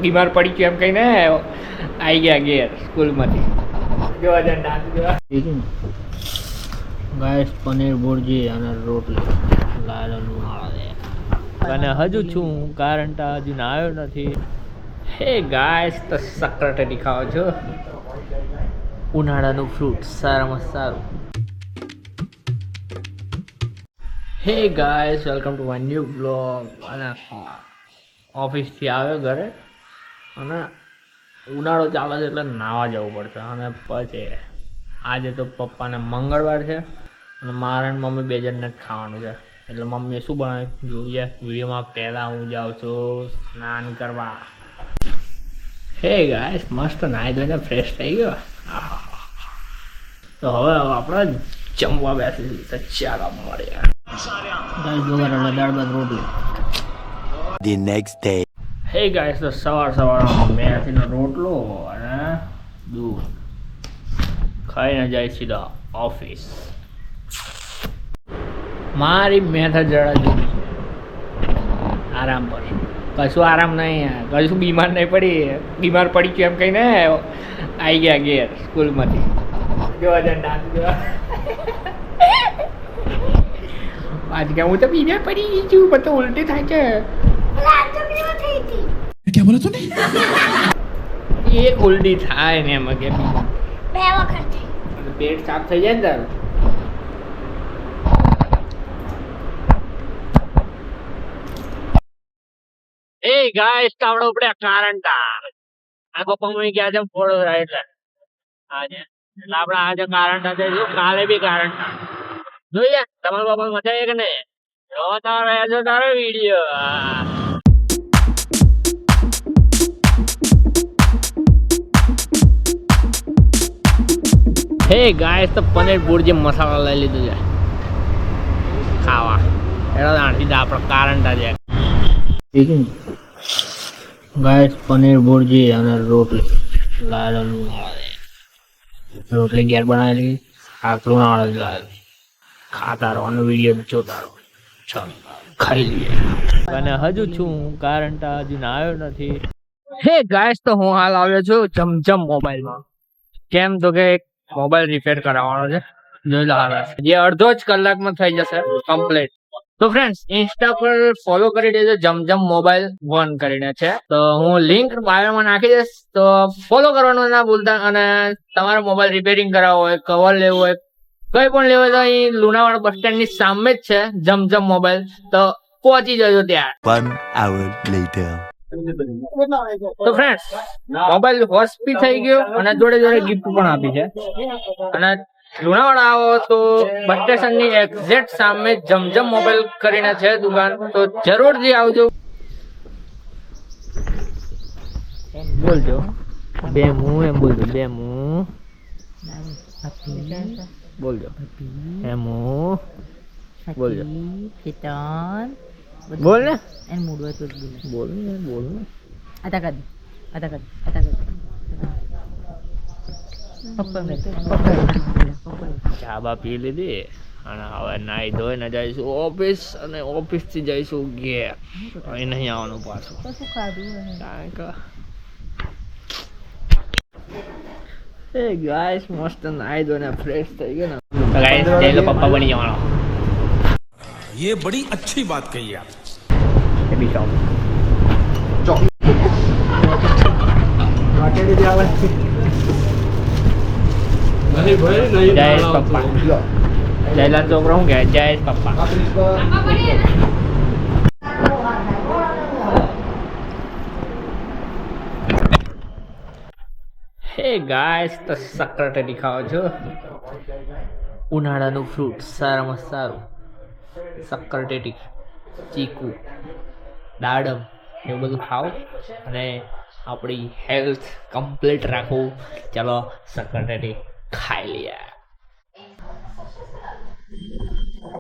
બીમાર પડી ગયો એમ કહીને આવી ગયા ઘેર સ્કૂલમાંથી. જોવા જાય ડાન્સ જોવા. ગાઈસ પનીર ભુરજી અને રોટલી લાડવાનું આવે અને હજુ છું કારણ કે હજુ ના આવ્યો નથી. હે ગાઈસ તો સક્કરટેટી ખાઓ છો, ઉનાળાનું ફ્રૂટ સારામાં સારું. હે guys welcome to my new blog. અને ઓફિસથી આવ્યો ઘરે અને ઉનાળો ચાલે છે એટલે નાહવા જવું પડશે. અને પછી આજે તો પપ્પાને મંગળવાર છે અને મારા અને મમ્મી બે જણને જ ખાવાનું છે. એટલે મમ્મીએ શું બનાવ્યું જોઈએ વિડીયોમાં. પહેલાં હું જાઉં છું સ્નાન કરવા. હે ગાઈસ મસ્ત નાહી ધોઈને ફ્રેશ થઈ ગયો. તો હવે આપણે જમવા બેસી ચાલો મળીએ. ગાઈસ વગર દાળ ભાત રોટલી. The next day. હે ગાઈસ તો સવારમાં મેથીનો રોટલો અને દૂધ ખાઈને જાય સીધા ઓફિસ. મારી મેથડ જરા જુદી આરામ પર. કશું આરામ નહીં, કશું બીમાર નહીં પડી. બીમાર પડી ગયો એમ કહીને આવી ગયા ઘેર સ્કૂલમાંથી. જોવા જાય ડાન્સ જોવા. આજકાલ હું તો બીમાર પડી ગઈ છું, પણ તો ઉલટી થાય છે. क्या बोला तूने? એક ઉલટી થાય ને એમાં કે બે વખત પેટ સાફ થઈ જાય ને તારું. એ ગાઈસ કાવડો ઉપડે કારણતા આ પપ્પા મમ્મી ગયા છે ફોડો એટલે આજે એટલે આપણે આજે કારણતા જઈશું. કાલે બી કારણતા જોઈએ. તમારા પપ્પા મજા આવે કે નહીં? જોતા રહેજો તારો વિડીયો. હે ગાઈસ તો પનીર ભુરજી મસાલા લઈ લીધું છે ખાવા. એનો આણથી આપણે કારણતા છે. ગાઈસ પનીર ભુરજી અને રોટલી લાડવાનું આવે. રોટલી ઘેર બનાવેલી, શાક લુણાવાળા જ લાવેલી. ખાતા રહો અને વિડીયો જોતા રહો. ચાલો ખાઈ લઈએ. અને હજુ છું કારણતા હજુ ના આવ્યો નથી. હે ગાઈસ તો હું હાલ આવ્યો છું જમજમ મોબાઈલમાં. કેમ તો કે મોબાઈલ રિપેર કરાવવાનો છે. જોઈ લો હાલ જે અડધો જ કલાકમાં થઈ જશે કમ્પ્લીટ. તો ફ્રેન્ડ્સ ઇન્સ્ટા પર ફોલો કરી દેજો જમજમ મોબાઈલ 1 કરીને છે. તો હું લિંક બાયોમાં નાખી દઈશ, તો ફોલો કરવાનું ના ભૂલતા. અને તમારો મોબાઈલ રિપેરિંગ કરાવવો હોય, કવર લેવું હોય, કઈ પણ લેવું હોય તો અહીં લુણાવાડા બસ સ્ટેન્ડ ની સામે જ છે જમજમ મોબાઈલ. તો પહોંચી જજો ત્યાં. 1 hour later. તો ફ્રેન્ડ્સ મોબાઈલ વોશ બી થઈ ગયો અને જોડે જોડે ગિફ્ટ પણ આપી છે. અને લુણાવાડા આવો તો બસ સ્ટેશન ની એક્ઝેક્ટ સામે જમજમ મોબાઈલ કરીને છે દુકાન. તો જરૂરથી આવજો. બોલજો બે મું એમ બોલજો. બે મું બોલજો. એમ બોલજો. બોલ ને એન મૂડ હોય તો જ બોલ. બોલ ને બોલ ને. આતા કર ચા બા પી લીધી અને હવે નાઈ ધોઈને જઈશું ઓફિસ. અને ઓફિસ થી જઈશું ઘેર. અહીં નહીં આવવાનું પાછું શું ખાધું કારણ કે એ ગાઈસ મસ્ત નાઈ ધોઈને ફ્રેશ થઈ ગયો ને. તો ગાઈસ જઈ લો પપ્પા બની જવાનો. ये बड़ी अच्छी बात कही आप. એ બી શોપ જય પપ્પા. જયલા છોકરો શું કહે? જય પપ્પા. હે ગાઈસ તો સક્કરટેટી ખાઓ છો, ઉનાળાનું ફ્રૂટ સારામાં સારું. સક્કરટેટી, ચીકુ, દાડમ એવું બધું ખાઓ અને આપણી હેલ્થ કમ્પ્લીટ રાખો. ચાલો સક્કરટેટી ખાઈ લઈએ.